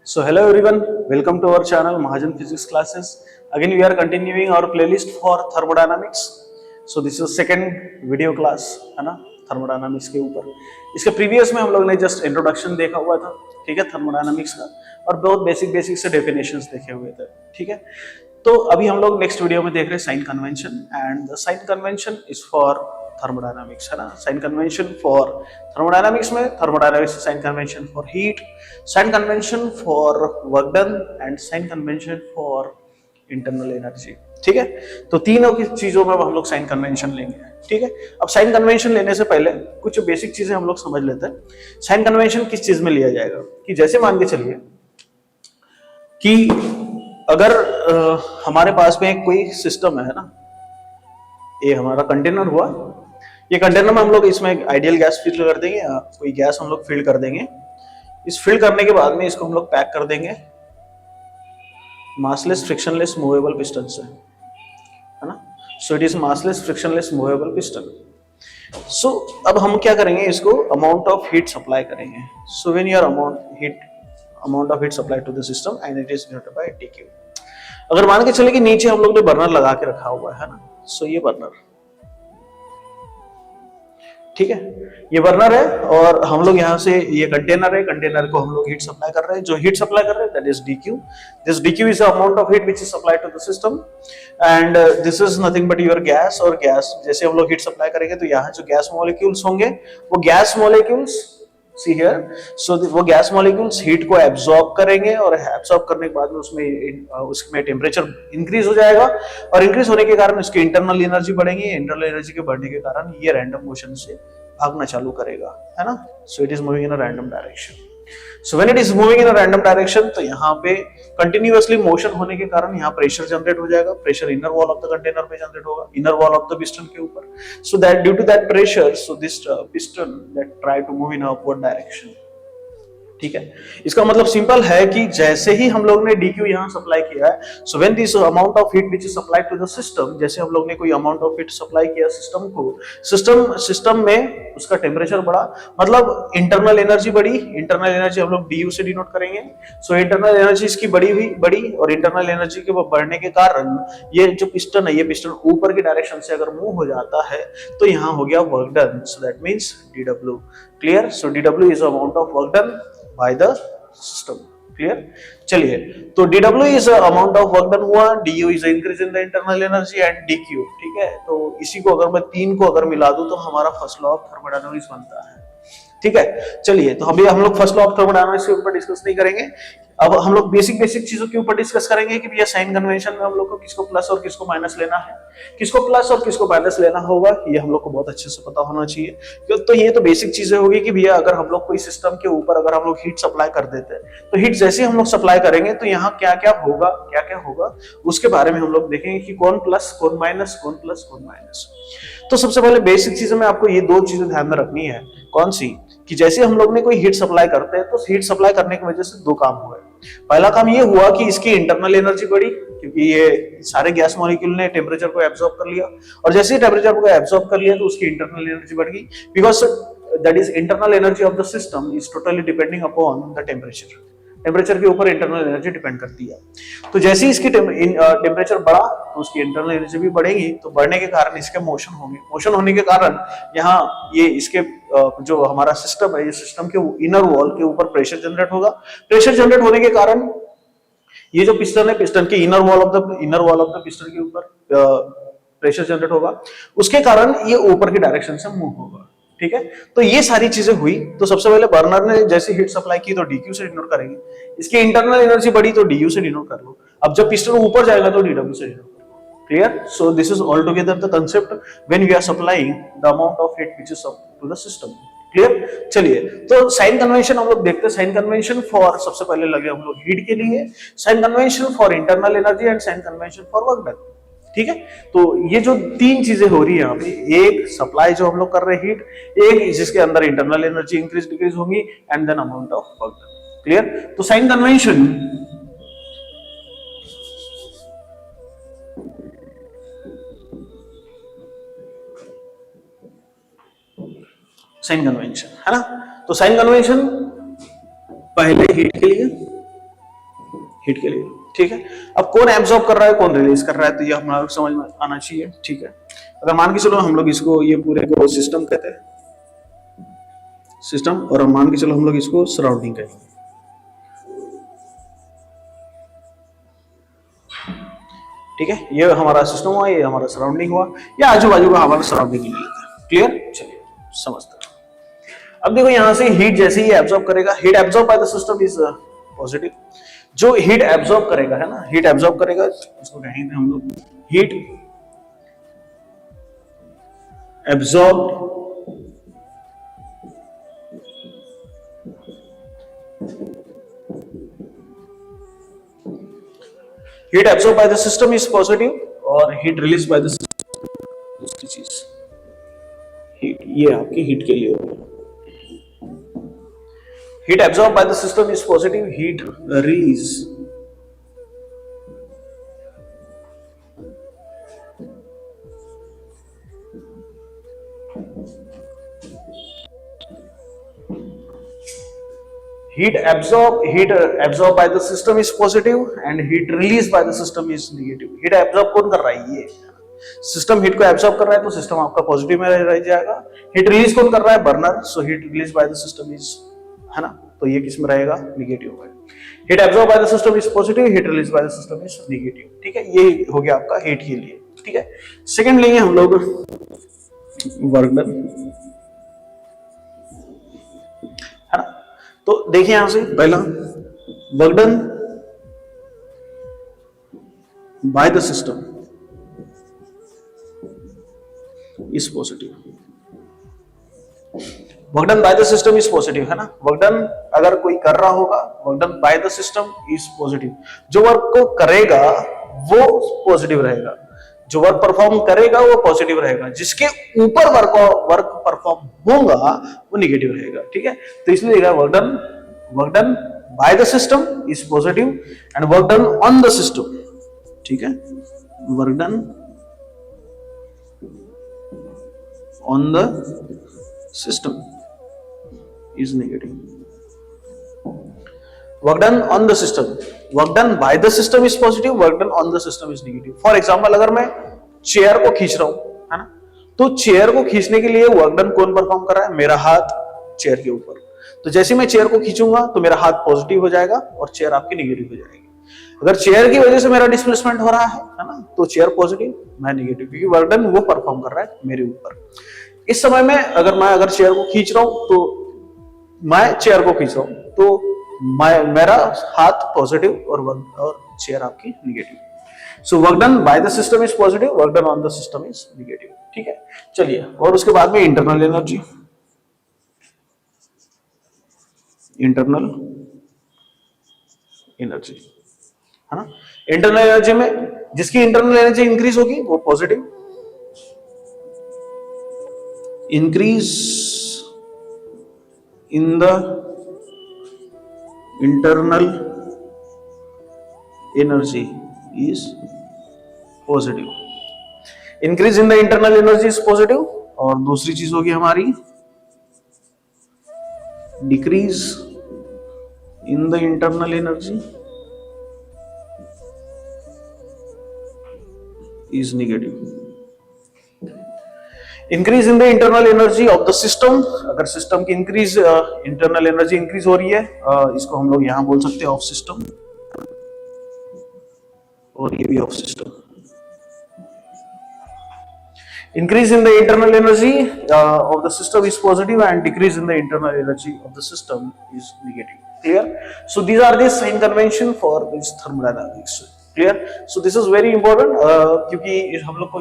So hello everyone, welcome to our channel Mahajan Physics Classes. Again we are continuing our playlist for thermodynamics. So this is second video class है ना thermodynamics के ऊपर. इसके previous में हम लोग ने just introduction देखा हुआ था, ठीक है, thermodynamics का, और बहुत बेसिक से definitions देखे हुए थे, ठीक है. तो अभी हम लोग नेक्स्ट वीडियो में देख रहे हैं sign convention, and the sign convention is for thermodynamics, है ना. साइन कन्वेंशन फॉर थर्मोडायनामिक्स में thermodynamics sign convention for heat, sign convention for work done and sign convention for internal energy, ठीक है. तो तीनों की चीजों में हम लोग साइन कन्वेंशन लेंगे, ठीक है. अब साइन कन्वेंशन लेने से पहले कुछ बेसिक चीजें हम लोग समझ लेते हैं. साइन कन्वेंशन किस चीज में लिया जाएगा, कि जैसे मान के चलिए कि अगर हमारे पास में कोई सिस्टम है ना, ये हमारा कंटेनर हुआ, ये कंटेनर में हम लोग इसमें आइडियल गैस फिल कर देंगे या कोई गैस हम लोग फिल कर देंगे. इस फिल करने के बाद में इसको हम लोग पैक कर देंगे मासलेस फ्रिक्शनलेस मूवेबल पिस्टन से, है ना. So it is massless frictionless movable piston. So अब हम क्या करेंगे, इसको अमाउंट ऑफ हीट सप्लाई करेंगे. So when your amount of heat supplied to the system and it is denoted by dq. अगर मान के चले कि नीचे हम लोग ने बर्नर लगा के रखा हुआ है ना, सो ये बर्नर, ठीक है, ये बर्नर है और हम लोग यहाँ से ये कंटेनर है, कंटेनर को हम लोग हीट सप्लाई कर रहे हैं. जो हीट सप्लाई कर रहे हैं that is dq. This dq is the amount of heat which is supplied to the system and this is nothing but your gas. और गैस जैसे हम लोग हीट सप्लाई करेंगे तो यहाँ जो गैस मॉलिक्यूल्स होंगे वो गैस मॉलिक्यूल्स, सी हियर, सो वो गैस मॉलिक्यूल्स हीट को एब्सॉर्ब करेंगे और एब्सॉर्ब करने के बाद में उसमें टेम्परेचर इंक्रीज हो जाएगा और इंक्रीज होने के कारण उसकी इंटरनल एनर्जी बढ़ेगी. इंटरनल एनर्जी के बढ़ने के कारण ये रैंडम मोशन से भागना चालू करेगा, है ना. So it is moving in a random direction. So when it is moving in a random direction, तो यहाँ पे कंटिन्यूअसली मोशन होने के कारण यहाँ प्रेशर जनरेट हो जाएगा. Pressure inner wall of the container पे जनरेट होगा, inner wall of the piston के ऊपर. So that due to that pressure, so this piston that try to move in upward direction, ठीक है. इसका मतलब सिंपल है कि जैसे ही हम लोग ने dq यहां सप्लाई किया है, so when this amount of heat which is supplied to the system, जैसे हम लोग ने कोई अमाउंट ऑफ हीट सप्लाई किया सिस्टम को, सिस्टम में उसका टेम्परेचर बढ़ा, मतलब इंटरनल एनर्जी बढ़ी. इंटरनल एनर्जी हम लोग du से डिनोट करेंगे. सो इंटरनल एनर्जी इसकी बढ़ी और इंटरनल एनर्जी के बढ़ने के कारण ये जो पिस्टन है, ये पिस्टन ऊपर की डायरेक्शन से अगर मूव हो जाता है तो यहाँ हो गया work done. So that means dw. Clear. So dw is amount of work done by the system. Clear? चलिए, तो dw is amount of work done हुआ, du is increase in the internal energy and dq, ठीक है. तो इसी को अगर मैं तीन को अगर मिला दूं तो हमारा फर्स्ट लॉ ऑफ थर्मोडायनामिक्स बनता है, ठीक है. चलिए, तो अभी हम लोग फर्स्ट लॉ ऑफ थर्मोडायनामिक्स के ऊपर डिस्कस नहीं करेंगे. अब हम लोग बेसिक चीजों के ऊपर डिस्कस करेंगे कि भैया साइन कन्वेंशन में हम लोग को किसको प्लस और किसको माइनस लेना है, किसको प्लस और किसको माइनस लेना होगा, ये हम लोग को बहुत अच्छे से पता होना चाहिए. तो ये तो बेसिक चीजें होगी कि भैया अगर हम लोग कोई सिस्टम के ऊपर अगर हम लोग हीट सप्लाई कर देते हैं तो हीट जैसे हम लोग सप्लाई करेंगे तो यहाँ क्या क्या होगा उसके बारे में हम लोग देखेंगे कि कौन प्लस कौन माइनस, कौन प्लस कौन माइनस. तो सबसे पहले बेसिक चीजें में आपको ये दो चीजें ध्यान में रखनी है. कौन सी, कि जैसे हम लोग ने कोई हीट सप्लाई करते हैं तो हीट सप्लाई करने की वजह से दो काम हुए. पहला काम ये हुआ कि इसकी इंटरनल एनर्जी बढ़ी, क्योंकि ये सारे गैस मॉलिक्यूल ने टेम्परेचर को एब्सॉर्ब कर लिया और जैसे ही टेम्परेचर को एब्सॉर्ब कर लिया तो उसकी इंटरनल एनर्जी बढ़ गई, because that is internal energy of the system is totally depending upon the temperature. Temperature के ऊपर इंटरनल एनर्जी डिपेंड करती है. तो जैसे ही इसकी टेम्परेचर बढ़ा तो उसकी इंटरनल एनर्जी भी बढ़ेगी. तो बढ़ने के कारण इसके मोशन होंगे. मोशन होने के कारण यहाँ ये इसके जो हमारा सिस्टम है, ये सिस्टम के इनर वॉल के ऊपर प्रेशर जनरेट होगा. प्रेशर जनरेट होने के कारण ये जो पिस्टन है, पिस्टन के inner wall of the piston के ऊपर प्रेशर जनरेट होगा. उसके कारण ये ऊपर की डायरेक्शन से मूव होगा, ठीक है. तो ये सारी चीजें हुई. तो सबसे पहले बर्नर ने जैसे हीट सप्लाई की तो dq से डिनोट करेंगे. इसकी इंटरनल एनर्जी बढ़ी तो du से डिनोट कर लो. अब जब पिस्टन ऊपर जाएगा तो dw से डिनोट कर लो. Clear. So this is all together the concept when we are supplying the amount of heat which is to the system. Clear. चलिए, तो साइन कन्वेंशन हम लोग देखते हैं. साइन कन्वेंशन फॉर, सबसे पहले लगे हम लोग हीट के लिए, sign convention for internal energy and sign convention for work done, ठीक है. तो ये जो तीन चीजें हो रही है यहाँ पे, एक सप्लाई जो हम लोग कर रहे हैं हीट, एक जिसके अंदर इंटरनल एनर्जी इंक्रीज डिक्रीज होंगी and then amount of work done. Clear. तो साइन कन्वेंशन, है ना. तो साइन कन्वेंशन पहले हीट के लिए, हीट के लिए, ठीक है। अब कौन एब्जॉर्ब कर रहा है, कौन रिलीज कर रहा है, तो ये हमारा समझ में आना चाहिए, ठीक है। अगर मान के चलो हम लोग इसको ये पूरे को सिस्टम कहते हैं, सिस्टम, और मान के चलो हम लोग इसको सराउंडिंग कहेंगे, ठीक है। ये हमारा सिस्टम हुआ, ये हमारा सराउंडिंग हुआ, या आजू बाजू का हमारा सराउंडिंग ले लेते हैं। क्लियर, चलिए समझते हैं। अब देखो यहां से हीट जैसे ही एब्जॉर्ब करेगा, heat absorb by the system is positive. जो हीट एब्जॉर्ब करेगा, है ना, हीट एब्जॉर्ब करेगा, इसको कहेंगे हम लोग heat absorb heat absorb by the system is positive, और हीट रिलीज बाय द दूसरी चीज हीट, ये आपकी हीट के लिए होगा। Heat absorb by the system is positive, heat release heat absorb by the system is positive and heat release by the system is negative. heat absorb कौन कर रहा है, ये सिस्टम हीट को एब्जॉर्ब कर रहा है, तो सिस्टम आपका पॉजिटिव में रह जाएगा। हीट रिलीज कौन कर रहा है, burner, so heat release by the system is, है ना, तो ये किस में रहेगा, निगेटिव में। Heat absorb by the system is positive, heat release by the system is negative, ठीक है। ये हो गया आपका हीट के लिए, ठीक है। सेकंड लेंगे हम लोग वर्क डन, है ना। तो देखिए यहां से पहला work done by the system is positive, work done by the system is positive, है ना। वर्क डन अगर कोई कर रहा होगा, work done by the system is positive, जो वर्क को करेगा वो पॉजिटिव रहेगा, जो वर्क परफॉर्म करेगा वो पॉजिटिव रहेगा, जिसके ऊपर वर्क परफॉर्म होगा वो निगेटिव रहेगा, ठीक है। तो इसलिए देखा work done by the system is positive and work done on the system, ठीक है, work done on the system is negative. Work done on the system, work done by the system is positive, work done on the system is negative. For example अगर मैं chair को खींच रहा हूं, है ना, तो चेयर को खींचने के लिए वर्क डन कौन परफॉर्म कर रहा है, मेरा हाथ चेयर के ऊपर। तो जैसे मैं चेयर को खींचूंगा तो मेरा हाथ पॉजिटिव हो जाएगा और चेयर आपकी नेगेटिव हो जाएगी। अगर चेयर की वजह से मेरा डिस्प्लेसमेंट हो रहा है ना, तो चेयर पॉजिटिव, मैं नेगेटिव, क्योंकि वर्क डन वो परफॉर्म कर रहा है मेरे ऊपर। इस समय में अगर चेयर को खींच रहा हूं, तो मैं चेयर को खींच रहा हूं, तो मेरा हाथ पॉजिटिव और चेयर आपकी negative. So work done by the system is positive, work done on the system is negative, ठीक है। चलिए, और उसके बाद में इंटरनल एनर्जी, है ना। इंटरनल एनर्जी में जिसकी इंटरनल एनर्जी इंक्रीज होगी वो positive, increase in the internal energy is positive, increase in the internal energy is positive. और दूसरी चीज होगी हमारी decrease in the internal energy is negative. Increase in the internal energy of the system, अगर system की internal energy increase हो रही है, इसको हम लोग यहां बोल सकते हैं ऑफ सिस्टम, और ये भी of system. Increase in the internal energy of the system is positive and decrease in the internal energy of the system is negative. Clear? So these are the sign convention for this thermodynamics. Clear? So this is very important क्योंकि हम लोग को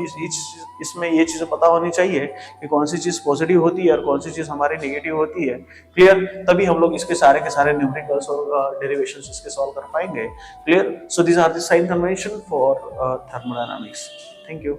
इसमें ये चीजें पता होनी चाहिए कि कौन सी चीज पॉजिटिव होती है और कौन सी चीज हमारी नेगेटिव होती है। क्लियर? तभी हम लोग इसके सारे के सारे न्यूमेरिकल्स और डेरिवेशंस इसके सॉल्व कर पाएंगे। Clear? So these are the sign convention for thermodynamics. Thank you.